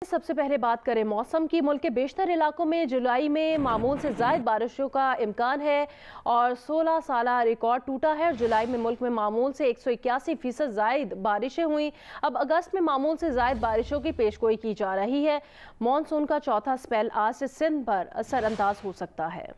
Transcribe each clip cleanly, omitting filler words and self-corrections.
सबसे पहले बात करें मौसम की। मुल्क के बेशतर इलाकों में जुलाई में मामूल से ज़ायद बारिशों का इम्कान है और 16 साला रिकॉर्ड टूटा है। जुलाई में मुल्क में मामूल से 181% ज़ायद बारिशें हुई। अब अगस्त में मामूल से ज़ायद बारिशों की पेशगोई की जा रही है। मानसून का चौथा स्पेल आज से सिंध पर असरअंदाज हो सकता है।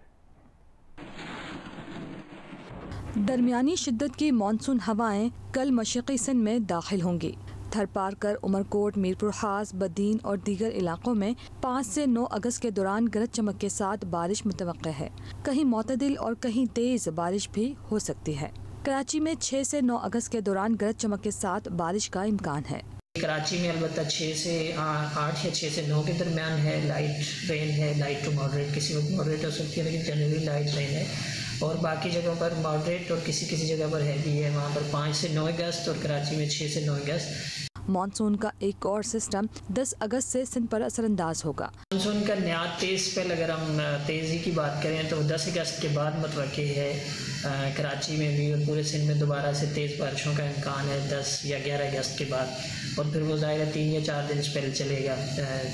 दरमियानी शिद्दत की मानसून हवाएं कल मशरक़ी सिंध में दाखिल होंगी। थरपारकर, उमरकोट, मीरपुर खास, बदीन और दीगर इलाकों में 5 से 9 अगस्त के दौरान गरज चमक के साथ बारिश मुतवक्किल है। कहीं मोतदिल और कहीं तेज बारिश भी हो सकती है। कराची में 6 से 9 अगस्त के दौरान गरज चमक के साथ बारिश का इम्कान है। कराची में अलबत्ता 6 से 8 या 6 से 9 के दरमियान है। लाइट रेन है, लाइट टू मॉडरेट, किसी वक्त मॉडरेट हो सकती है लेकिन जनरली लाइट रेन है। और बाकी जगहों पर मॉडरेट और किसी किसी जगह पर हैवी है। वहाँ पर 5 से 9 अगस्त और कराची में 6 से 9 अगस्त। मानसून का एक और सिस्टम 10 अगस्त से सिंध पर असरअंदाज होगा। मानसून का नया तेज़ स्पेल अगर हम तेज़ी की बात करें तो 10 अगस्त के बाद मुतवक्किल है। कराची में भी और पूरे सिंध में दोबारा से तेज़ बारिशों का इम्कान है 10 या 11 अगस्त के बाद। और फिर वो ज़ाहिर है 3 या 4 दिन स्पेल चलेगा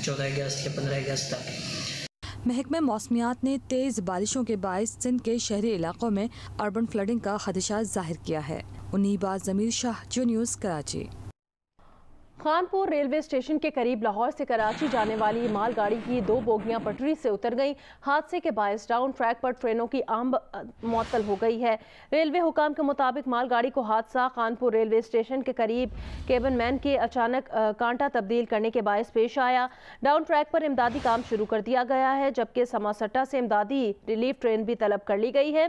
14 अगस्त या 15 अगस्त तक। महकमा मौसमियात ने तेज़ बारिशों के बायस सिंध के शहरी इलाकों में अर्बन फ्लडिंग का खदशा जाहिर किया है। उन्नीबाज ज़मीर शाह, जो news, Karachi. Khanpur railway station के करीब लाहौर से कराची जाने वाली मालगाड़ी की 2 बोगियां पटरी से उतर गईं। हादसे के बायस डाउन ट्रैक पर ट्रेनों की मुअत्तल हो गई है। रेलवे हुकाम के मुताबिक मालगाड़ी को हादसा खानपुर रेलवे स्टेशन के करीब केबिन मैन के अचानक कांटा तब्दील करने के बायस पेश आया। डाउन ट्रैक पर इमदादी काम शुरू कर दिया गया है, जबकि समासट्टा से इमदादी रिलीफ ट्रेन भी तलब कर ली गई है।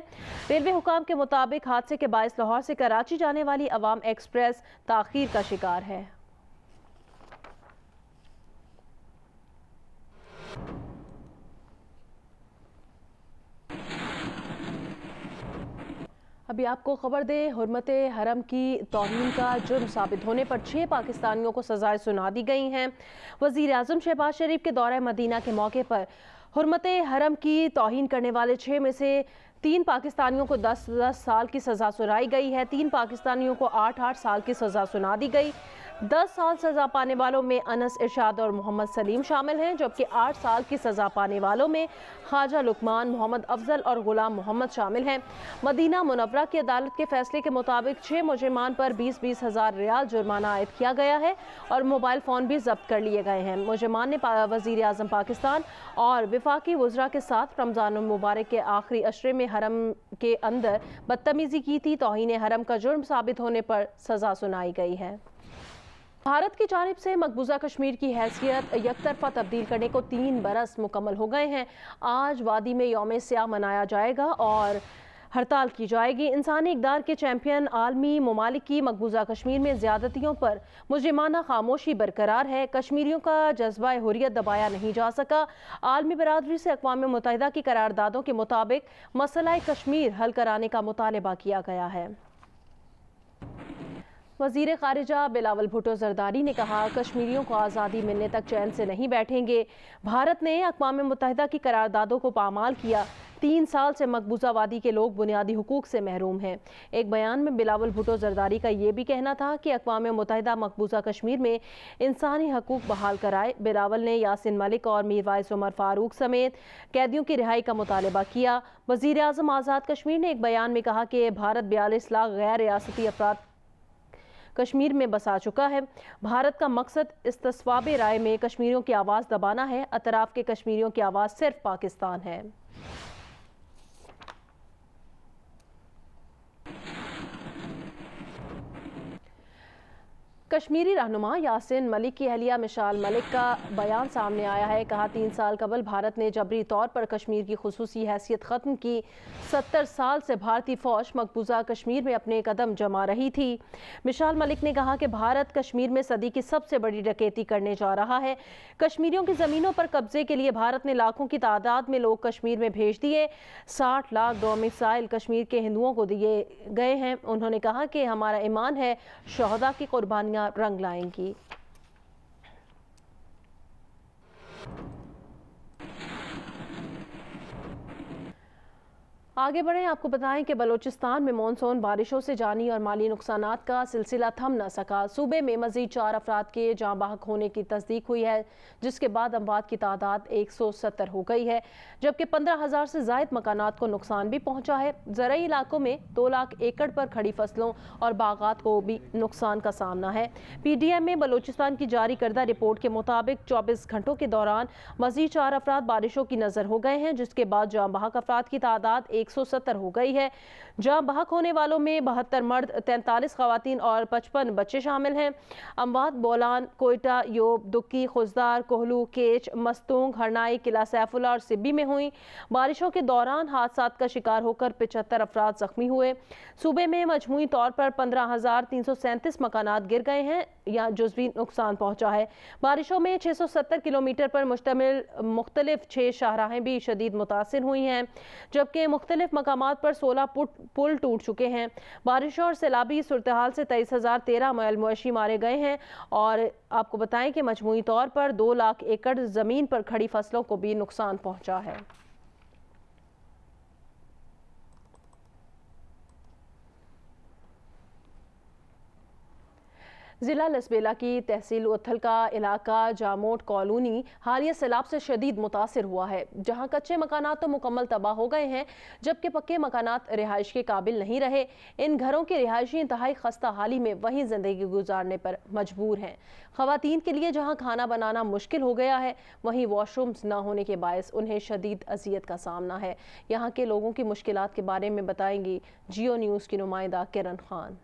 रेलवे हुकाम के मुताबिक हादसे के बायस लाहौर से कराची जाने वाली अवाम एक्सप्रेस ताखीर का शिकार है। अभी आपको खबर दें, हुर्मत हरम की तौहीन का जुर्म साबित होने पर 6 पाकिस्तानियों को सजाएं सुना दी गई हैं। वज़ीर आज़म शहबाज शरीफ के दौरे मदीना के मौके पर हुर्मत हरम की तौहीन करने वाले 6 में से 3 पाकिस्तानियों को 10-10 साल की सज़ा सुनाई गई है। 3 पाकिस्तानियों को 8-8 साल की सज़ा सुना दी गई। 10 साल सज़ा पाने वालों में अनस इरशाद और मोहम्मद सलीम शामिल हैं, जबकि 8 साल की सज़ा पाने वालों में ख्वाजा लुकमान, मोहम्मद अफजल और गुलाम मोहम्मद शामिल हैं। मदीना मुनव्वरा की अदालत के फैसले के मुताबिक 6 मुजरिमान पर 20-20 हज़ार रियाल जुर्माना आयद किया गया है और मोबाइल फ़ोन भी जब्त कर लिए गए हैं। मुजरिमान ने वज़ीर आज़म पाकिस्तान और विफाकी वज़रा के साथ रमज़ान मुबारक के आखिरी अशरे में हरम के अंदर बदतमीज़ी की थी। तौहीन हरम का जुर्म साबित होने पर सज़ा सुनाई गई है। भारत की जानिब से मकबूजा कश्मीर की हैसियत यकतरफा तब्दील करने को 3 बरस मुकम्मल हो गए हैं। आज वादी में यौम स्याह मनाया जाएगा और हड़ताल की जाएगी। इंसानी इक़दार के चैंपियन आलमी ममालिक की मकबूजा कश्मीर में ज़्यादतियों पर मुजरिमाना खामोशी बरकरार है। कश्मीरियों का जज्बा हुर्रियत दबाया नहीं जा सका। आलमी बरादरी से अक़वाम मुत्तहिदा की करारदादों के मुताबिक मसला कश्मीर हल कराने का मुतालबा किया गया है। वज़ीर ख़ारिजा बिलावल भुट्टो ज़रदारी ने कहा, कश्मीरियों को आज़ादी मिलने तक चैन से नहीं बैठेंगे। भारत ने अक़वाम मुत्तहिदा की करारदादों को पामाल किया। 3 साल से मकबूजा वादी के लोग बुनियादी हुकूक से महरूम हैं। एक बयान में बिलावल भुट्टो ज़रदारी का ये भी कहना था कि अक़वाम मुत्तहिदा मकबूजा कश्मीर में इंसानी हकूक़ बहाल कराए। बिलावल ने यासिन मलिक और मीरवाइस उमर फ़ारूक समेत कैदियों की रिहाई का मुतालबा किया। वज़ीर आज़म आज़ाद कश्मीर ने एक बयान में कहा कि भारत 42 लाख गैर रियासती अफराद कश्मीर में बसा चुका है। भारत का मकसद इस्तिस्वाब राय में कश्मीरियों की आवाज़ दबाना है। अतराफ के कश्मीरियों की आवाज़ सिर्फ पाकिस्तान है। कश्मीरी रहनुमा यासिन मलिक की अहलिया मिशाल मलिक का बयान सामने आया है। कहा, 3 साल कबल भारत ने जबरी तौर पर कश्मीर की खुसूसी हैसियत ख़त्म की। 70 साल से भारतीय फ़ौज मकबूजा कश्मीर में अपने कदम जमा रही थी। मिशाल मलिक ने कहा कि भारत कश्मीर में सदी की सबसे बड़ी डकैती करने जा रहा है। कश्मीरियों की ज़मीनों पर कब्जे के लिए भारत ने लाखों की तादाद में लोग कश्मीर में भेज दिए। 60 लाख डोमिसाइल कश्मीर के हिंदुओं को दिए गए हैं। उन्होंने कहा कि हमारा ईमान है, शहदा की कुर्बानियाँ रंग लाएंगी। आगे बढ़ें, आपको बताएं कि बलूचिस्तान में मानसून बारिशों से जानी और माली नुकसानात का सिलसिला थम न सका। सूबे में मजीद 4 अफराद के जाँ बहक होने की तस्दीक हुई है, जिसके बाद अमवात की तादाद 170 हो गई है, जबकि 15,000 से जायद मकानात को नुकसान भी पहुंचा है। ज़रई इलाकों में 2 लाख एकड़ पर खड़ी फसलों और बागात को भी नुकसान का सामना है। PDM में बलूचिस्तान की जारी करदा रिपोर्ट के मुताबिक 24 घंटों के दौरान मजीद 4 अफराद बारिशों की नजर हो गए हैं, जिसके बाद जाँ बहक अफराद की तादाद 170 हो गई है। जाँ बहक होने वालों में 72 मर्द, 43 खवातीन और 55 बच्चे शामिल हैं। अमवात बोलान, कोयटा, योब, दुक्की, खुजदार, कोहलू, केच, मस्तूंग, हरनाई, किला सैफुल्ला और सिब्बी में हुई। बारिशों के दौरान हादसात का शिकार होकर 75 अफराद जख्मी हुए। सूबे में मजमूई तौर पर 15,337 मकानात गिर गए हैं या जुज़वी नुकसान पहुंचा है। बारिशों में 670 किलोमीटर पर मुश्तमिल मुख्तलिफ 6 शाहराहें भी शदीद मुतासिर हुई हैं, जबकि मुख्तलिफ मकामात पर 16 पुल टूट चुके हैं। बारिशों और सैलाबी सूरत हाल से 23,013 महल मवेशी मारे गए हैं और आपको बताएं कि मजमूई तौर पर 2 लाख एकड़ ज़मीन पर खड़ी फसलों को भी नुकसान पहुंचा है। जिला लसबेला की तहसील उथल का इलाका जामोट कॉलोनी हालिया सैलाब से शदीद मुतासिर हुआ है, जहां कच्चे मकानात तो मुकम्मल तबाह हो गए हैं, जबकि पक्के मकानात रिहाइश के काबिल नहीं रहे। इन घरों के रिहायशी इंतहाई खस्ता हाली में वहीं जिंदगी गुजारने पर मजबूर हैं। खवातीन के लिए जहां खाना बनाना मुश्किल हो गया है, वहीं वॉशरूम्स न होने के बायस उन्हें शदीद अजियत का सामना है। यहाँ के लोगों की मुश्किलात के बारे में बताएंगी जियो न्यूज़ की नुमाइंदा किरण खान।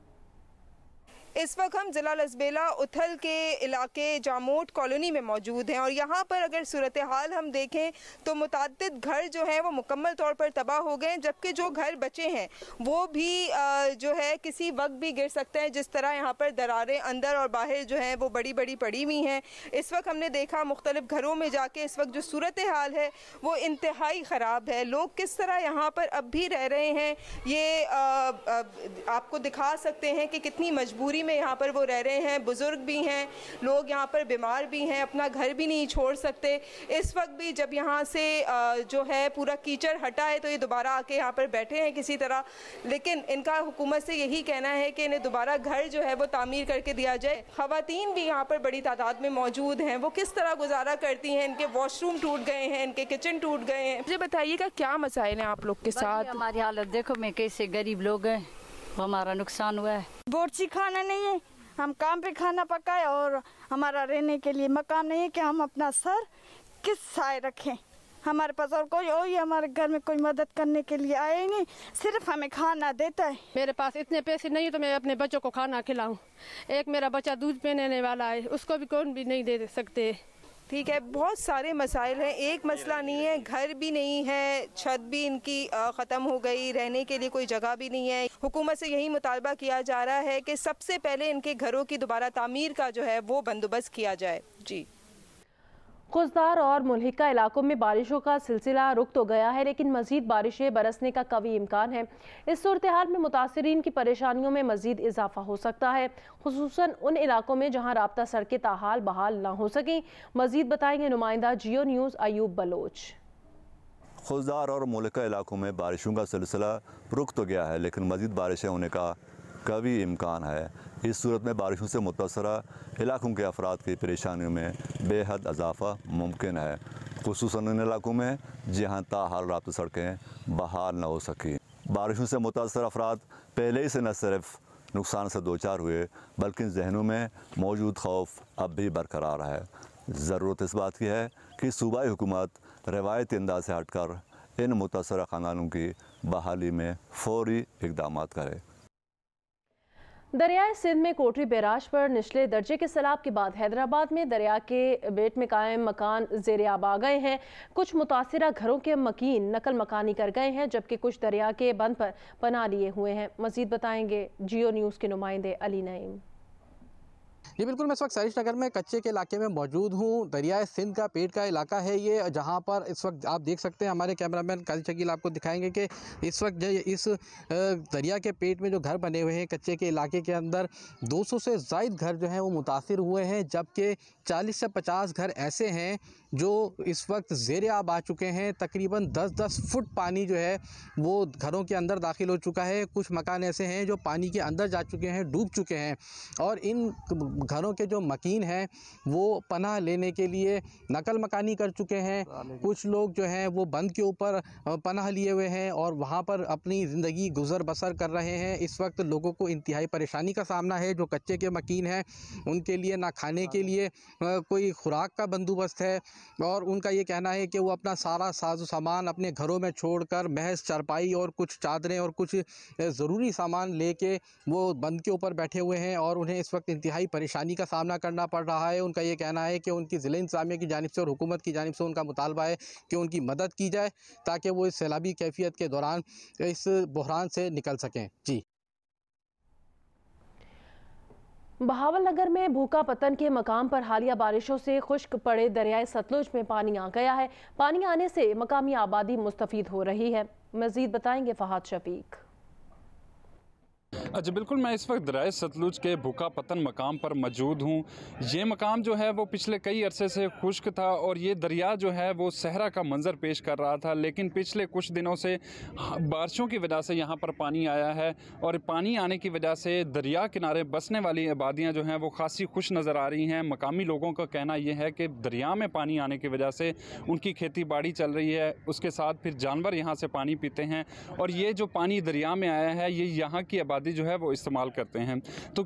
इस वक्त हम ज़िला लसबेला उथल के इलाके जामोट कॉलोनी में मौजूद हैं और यहाँ पर अगर सूरत हाल हम देखें तो मुतअद्दिद घर जो हैं वो मुकम्मल तौर पर तबाह हो गए हैं, जबकि जो घर बचे हैं वो भी जो है किसी वक्त भी गिर सकते हैं। जिस तरह यहाँ पर दरारें अंदर और बाहर जो हैं वो बड़ी बड़ी पड़ी हुई हैं। इस वक्त हमने देखा मुख्तलिफ घरों में जाके इस वक्त जो सूरत हाल है वो इंतहाई ख़राब है। लोग किस तरह यहाँ पर अब भी रह रहे हैं ये आपको दिखा सकते हैं कि कितनी मजबूरी में यहाँ पर वो रह रहे हैं। बुजुर्ग भी हैं, लोग यहाँ पर बीमार भी हैं, अपना घर भी नहीं छोड़ सकते। इस वक्त भी जब यहाँ से जो है पूरा कीचड़ हटा है तो ये दोबारा आके यहाँ पर बैठे हैं किसी तरह, लेकिन इनका हुकूमत से यही कहना है कि इन्हें दोबारा घर जो है वो तामीर करके दिया जाए। खवातीन भी यहाँ पर बड़ी तादाद में मौजूद हैं, वो किस तरह गुजारा करती हैं। इनके वॉशरूम टूट गए हैं, इनके किचन टूट गए हैं। मुझे बताइएगा क्या मसाइल हैं आप लोग के साथ? हमारी हालत देखो, मैं कैसे गरीब लोग हैं, हमारा नुकसान हुआ है। बोर्ची खाना नहीं है, हम काम पे खाना पकाए और हमारा रहने के लिए मकान नहीं है कि हम अपना सर किस साए रखें। हमारे पास और कोई हमारे घर में कोई मदद करने के लिए आए नहीं, सिर्फ हमें खाना देता है। मेरे पास इतने पैसे नहीं तो मैं अपने बच्चों को खाना खिलाऊं। एक मेरा बच्चा दूध पीने वाला है, उसको भी कौन भी नहीं दे सकते। ठीक है, बहुत सारे मसाइल हैं, एक मसला नहीं है। घर भी नहीं है, छत भी इनकी ख़त्म हो गई, रहने के लिए कोई जगह भी नहीं है। हुकूमत से यही मुतालबा किया जा रहा है कि सबसे पहले इनके घरों की दोबारा तामीर का जो है वो बंदोबस्त किया जाए। जी, खुजदार और मुल्हिका इलाकों में बारिशों का सिलसिला रुक तो गया है, लेकिन मजीद बारिशें बरसने का कवी इम्कान है। इस सूरत हाल में मुतासरीन की परेशानियों में मजीद इजाफा हो सकता है, खुसूसन उन इलाकों में जहाँ राब्ता सड़कें ताहाल बहाल ना हो सकें। मजीद बताएंगे नुमाइंदा जियो न्यूज़ अयूब बलोच। खुजदार और मुल्हिका इलाकों में बारिशों का सिलसिला रुक तो गया है, लेकिन मजीद बारिशें होने का कभी इम्कान है। इस सूरत में बारिशों से मुतासरा इलाकों के अफराद की परेशानियों में बेहद इजाफा मुमकिन है, खुसूसन उन इलाकों में जहाँ ताहाल राब्ता सड़कें बहाल न हो सकी। बारिशों से मुतासर अफराद पहले ही से न सिर्फ नुकसान से दो चार हुए, बल्कि जहनों में मौजूद खौफ अब भी बरकरार है। ज़रूरत इस बात की है कि सूबाई हुकूमत रवायती अंदाज से हटकर इन मुतासरा ख़ानदानों की बहाली में फ़ौरी इक़दाम करे। दरियाए सिंध में कोटरी बैराज पर निचले दर्जे के सैलाब के बाद हैदराबाद में दरिया के बेट में कायम मकान ज़ेरे आब आ गए हैं। कुछ मुतासिरा घरों के मकीन नकल मकानी कर गए हैं, जबकि कुछ दरिया के बंद पर पनाह लिए हुए हैं। मजीद बताएंगे जियो न्यूज़ के नुमाइंदे अली नईम। जी बिल्कुल, मैं इस वक्त सरिश नगर में कच्चे के इलाके में मौजूद हूँ। दरियाए सिंध का पेट का इलाका है ये, जहाँ पर इस वक्त आप देख सकते हैं, हमारे कैमरामैन काजी शकील आपको दिखाएंगे कि इस वक्त इस दरिया के पेट में जो घर बने हुए हैं कच्चे के इलाके के अंदर 200 से ज़ायद घर जो हैं वो मुतासिर हुए हैं, जबकि 40 से 50 घर ऐसे हैं जो इस वक्त ज़ेरे आब आ चुके हैं। तकरीबन 10-10 फुट पानी जो है वो घरों के अंदर दाखिल हो चुका है। कुछ मकान ऐसे हैं जो पानी के अंदर जा चुके हैं, डूब चुके हैं, और इन घरों के जो मकीन हैं वो पनाह लेने के लिए नकल मकानी कर चुके हैं। कुछ लोग जो हैं वो बंद के ऊपर पनाह लिए हुए हैं और वहाँ पर अपनी ज़िंदगी गुजर बसर कर रहे हैं। इस वक्त लोगों को इंतहाई परेशानी का सामना है। जो कच्चे के मकीन हैं उनके लिए ना खाने के लिए कोई खुराक का बंदोबस्त है, और उनका ये कहना है कि वो अपना सारा साजो सामान अपने घरों में छोड़कर महज चारपाई और कुछ चादरें और कुछ ज़रूरी सामान लेके वो बंद के ऊपर बैठे हुए हैं, और उन्हें इस वक्त इंतहाई परेशानी का सामना करना पड़ रहा है। उनका ये कहना है कि उनकी ज़िला इंतज़ामिया की जानिब से और हुकूमत की जानिब से उनका मुतालबा है कि उनकी मदद की जाए ताकि वो इस सैलाबी कैफियत के दौरान इस बहरान से निकल सकें। जी। बहावलनगर में भूखा पतन के मकाम पर हालिया बारिशों से खुश्क पड़े दरियाए सतलुज में पानी आ गया है। पानी आने से मकामी आबादी मुस्तफीद हो रही है। मजीद बताएंगे फहाद शफीक। जी बिल्कुल, मैं इस वक्त दरियाए सतलुज के भूखा पतन मकाम पर मौजूद हूँ। ये मकाम जो है वो पिछले कई अरसे से खुश्क था और ये दरिया जो है वो सहरा का मंजर पेश कर रहा था, लेकिन पिछले कुछ दिनों से बारिशों की वजह से यहाँ पर पानी आया है, और पानी आने की वजह से दरिया किनारे बसने वाली आबादियाँ जो हैं वो खासी खुश नज़र आ रही हैं। मकामी लोगों का कहना यह है कि दरिया में पानी आने की वजह से उनकी खेती बाड़ी चल रही है, उसके साथ फिर जानवर यहाँ से पानी पीते हैं, और ये जो पानी दरिया में आया है ये यहाँ की आबादी जो है वो इस्तेमाल करते हैं। तो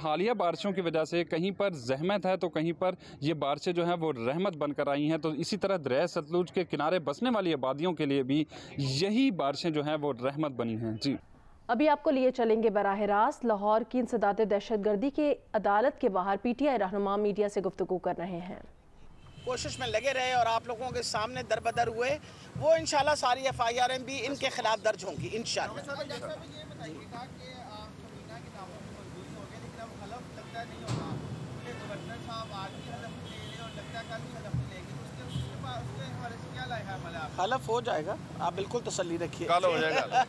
हालिया बारिशों की वजह से कहीं पर जहमत है तो कहीं पर ये बारिशें जो हैं वो रहमत बनकर आई हैं। तो इसी तरह दरिया सतलुज के किनारे बसने वाली आबादियों के लिए भी यही बारिशें जो हैं वो रहमत बनी हैं। जी, अभी आपको लिए चलेंगे बराह रास्त लाहौर की इंसदाद दहशतगर्दी के अदालत के बाहर पीटीआई रहनुमा मीडिया से गुफ्तगू कर रहे हैं। कोशिश में लगे रहे और आप लोगों के सामने दरबदर हुए, वो इंशाल्लाह सारी FIR भी इनके खिलाफ दर्ज होंगी इंशाल्लाह। हलफ हो जाएगा, आप बिल्कुल तसल्ली रखिए, कल हो जाएगा।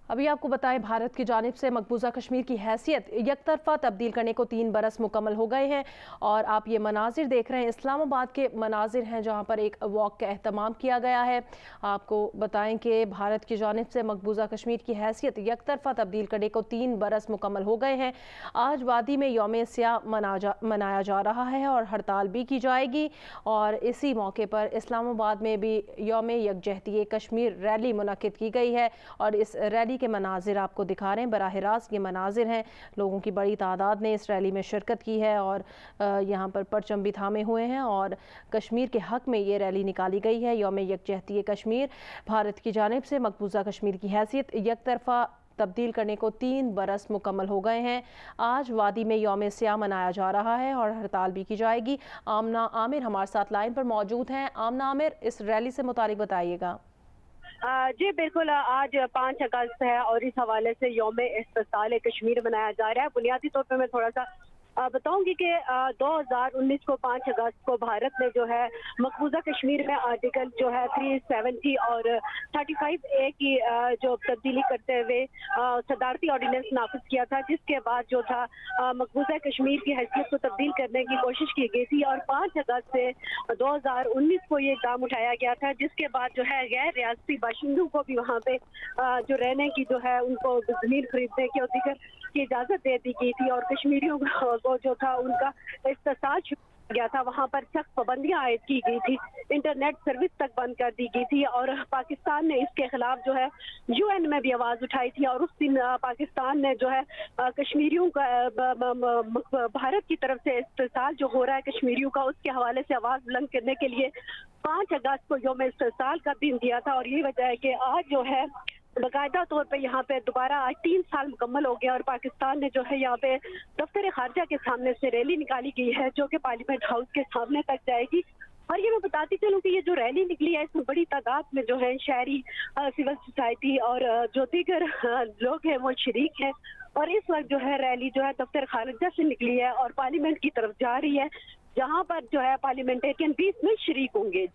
अभी आपको बताएं, भारत की जानिब से मकबूजा कश्मीर की हैसियत यकतरफा तब्दील करने को 3 बरस मुकम्मल हो गए हैं, और आप ये मनाजिर देख रहे हैं इस्लामाबाद के मनाजिर हैं जहां पर एक वॉक का एहतमाम किया गया है। आपको बताएं कि भारत की जानिब से मकबूजा कश्मीर की हैसियत यकतरफा तब्दील करने को 3 बरस मुकम्मल हो गए हैं। आज वादी में यौम स्याह मनाया जा रहा है और हड़ताल भी की जाएगी, और इसी मौके पर इस्लामाबाद में भी यौम यकजहती कश्मीर रैली मुनक्किद की गई है, और इस रैली के मनाजिर आपको दिखा रहे हैं। बराह रास्त ये मनाजिर हैं, लोगों की बड़ी तादाद ने इस रैली में शिरकत की है और यहाँ पर परचम भी थामे हुए हैं, और कश्मीर के हक में ये रैली निकाली गई है। यौम यकजहती कश्मीर, भारत की जानिब से मकबूजा कश्मीर की हैसियत यकतरफा तब्दील करने को 3 बरस मुकम्मल हो गए हैं। आज वादी में यौम स्याह मनाया जा रहा है और हड़ताल भी की जाएगी। आमना आमिर हमारे साथ लाइन पर मौजूद हैं। आमना आमिर, इस रैली से मुतालिक बताइएगा। जी बिल्कुल, आज 5 अगस्त है और इस हवाले से यौम इस्तिसाल कश्मीर मनाया जा रहा है। बुनियादी तौर पे मैं थोड़ा सा बताऊंगी कि 2019 को 5 अगस्त को भारत ने जो है मकबूजा कश्मीर में आर्टिकल जो है 370 और 35A की जो तब्दीली करते हुए सदारती ऑर्डिनेंस नाफिज किया था, जिसके बाद जो था मकबूजा कश्मीर की हैसियत को तब्दील करने की कोशिश की गई थी, और 5 अगस्त से 2019 को ये काम उठाया गया था, जिसके बाद जो है गैर रियासती बाशिंदों को भी वहाँ पे जो रहने की जो है उनको जमीन खरीदने की और दीगर की इजाजत दे दी गई थी, और कश्मीरियों को जो था उनका इस्तेसाल गया था, वहाँ पर सख्त पाबंदियां आयद की गई थी, इंटरनेट सर्विस तक बंद कर दी गई थी, और पाकिस्तान ने इसके खिलाफ जो है UN में भी आवाज उठाई थी, और उस दिन पाकिस्तान ने जो है कश्मीरियों का भारत की तरफ से इस्तेसाल जो हो रहा है कश्मीरियों का, उसके हवाले से आवाज बुलंद करने के लिए 5 अगस्त को यौम इस्तेसाल का दिन दिया था। और यही वजह है कि आज जो है बाकायदा तौर पे यहाँ पे दोबारा आज 3 साल मुकम्मल हो गया, और पाकिस्तान ने जो है यहाँ पे दफ्तर खारजा के सामने से रैली निकाली गई है जो कि पार्लियामेंट हाउस के सामने तक जाएगी। और ये मैं बताती चलूँ कि ये जो रैली निकली है इसमें बड़ी तादाद में जो है शहरी, सिविल सोसाइटी और जो दीगर लोग हैं वो शरीक हैं, और इस वक्त जो है रैली जो है दफ्तर खारजा से निकली है और पार्लियामेंट की तरफ जा रही है। जहां पर जो है पार्लियामेंटेरियन भी इसमें शरीक होंगे।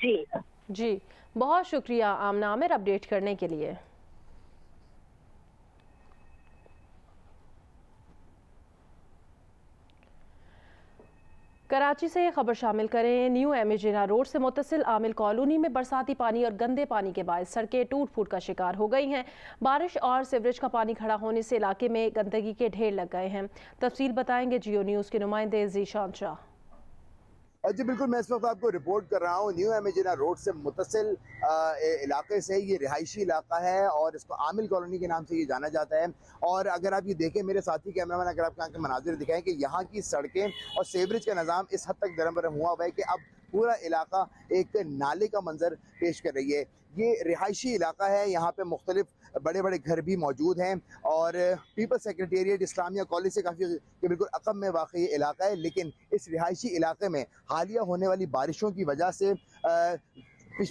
जी बहुत शुक्रिया आमना आमिर अपडेट करने के लिए। कराची से खबर शामिल करें। न्यू एमेजिना रोड से मुत्तसिल आमिल कॉलोनी में बरसाती पानी और गंदे पानी के बायस सड़कें टूट फूट का शिकार हो गई हैं। बारिश और सीवरेज का पानी खड़ा होने से इलाके में गंदगी के ढेर लग गए हैं। तफसील बताएंगे जियो न्यूज़ के नुमाइंदे जीशान शाह। जी बिल्कुल, मैं इस वक्त आपको रिपोर्ट कर रहा हूँ न्यू एमेजिना रोड से मुत्तसिल इलाके से। ये रिहायशी इलाका है और इसको आमिल कॉलोनी के नाम से ये जाना जाता है। और अगर आप ये देखें, मेरे साथी कैमरामैन अगर आपको यहाँ के मनाजिर दिखाएं कि यहाँ की सड़कें और सीवरेज का निज़ाम इस हद तक दरमबरम हुआ हुआ है कि अब पूरा इलाका एक नाले का मंजर पेश कर रही है। ये रिहायशी इलाका है, यहाँ पे मुख्तलिफ बड़े बड़े घर भी मौजूद हैं और पीपल्स सेक्रेटेरिएट इस्लामिया कॉलेज से काफ़ी बिल्कुल अकब में वाक़ई ये इलाका है। लेकिन इस रिहायशी इलाके में हालिया होने वाली बारिशों की वजह से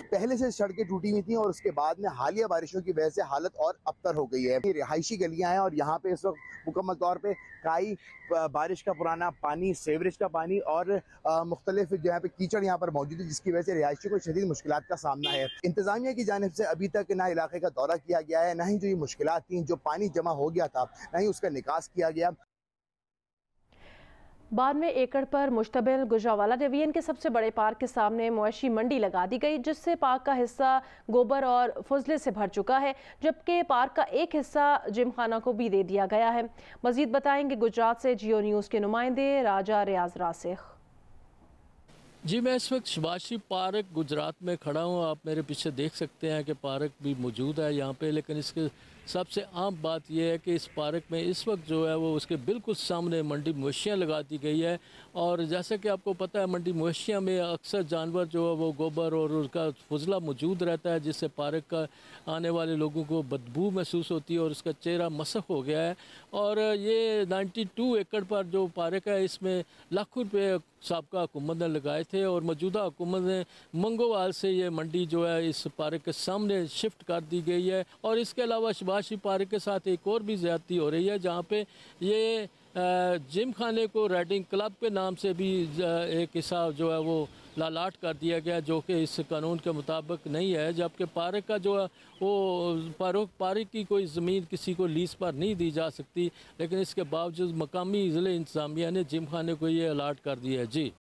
पहले से सड़कें टूटी हुई थी और उसके बाद में हालिया बारिशों की वजह से हालत और अबतर हो गई है। ये रिहायशी गलियां हैं और यहाँ पे इस वक्त मुकम्मल तौर पे काई, बारिश का पुराना पानी, सीवरेज का पानी और मुख्तलिफ जो यहाँ पे कीचड़ यहाँ पर मौजूद है, जिसकी वजह से रिहायशी को शदीद मुश्किलात का सामना है। इंतजामिया की जानिब से अभी तक ना इलाके का दौरा किया गया है, ना ही जो ये मुश्किलात थी, जो पानी जमा हो गया था, ना ही उसका निकास किया गया। 92 एकड़ पर मुश्तमिल गुजरावाला डिवीजन के सबसे बड़े पार्क के सामने मवेशी मंडी लगा दी गई, जिससे पार्क का हिस्सा गोबर और फुजले से भर चुका है, जबकि पार्क का एक हिस्सा जिम खाना को भी दे दिया गया है। मजीद बताएंगे गुजरात से जियो न्यूज़ के नुमाइंदे राजा रियाज रासिख। जी, मैं इस वक्त शबाशी पार्क गुजरात में खड़ा हूँ। आप मेरे पीछे देख सकते हैं कि पार्क भी मौजूद है यहाँ पे, लेकिन इसके सबसे आम बात यह है कि इस पार्क में इस वक्त जो है वो उसके बिल्कुल सामने मंडी मवेशियाँ लगा दी गई है। और जैसे कि आपको पता है, मंडी मवेशियाँ में अक्सर जानवर जो है वो गोबर और उसका फुजला मौजूद रहता है, जिससे पार्क का आने वाले लोगों को बदबू महसूस होती है और उसका चेहरा मसख हो गया है। और ये 92 एकड़ पर जो पार्क है, इसमें लाखों रुपये साबका हुकूमत ने लगाए थे और मौजूदा हुकूमत ने मंगोवाल से ये मंडी जो है इस पार्क के सामने शिफ्ट कर दी गई है। और इसके अलावा शबाशी पार्क के साथ एक और भी ज़्यादती हो रही है, जहाँ पे ये जिम खाने को राइडिंग क्लब के नाम से भी एक हिस्सा जो है वो लालाट कर दिया गया, जो कि इस कानून के मुताबिक नहीं है। जबकि पार्क का जो है वो पार्क की कोई ज़मीन किसी को लीज पर नहीं दी जा सकती, लेकिन इसके बावजूद मकामी ज़िले इंतज़ामिया ने जिम खाने को ये अलाट कर दिया है। जी।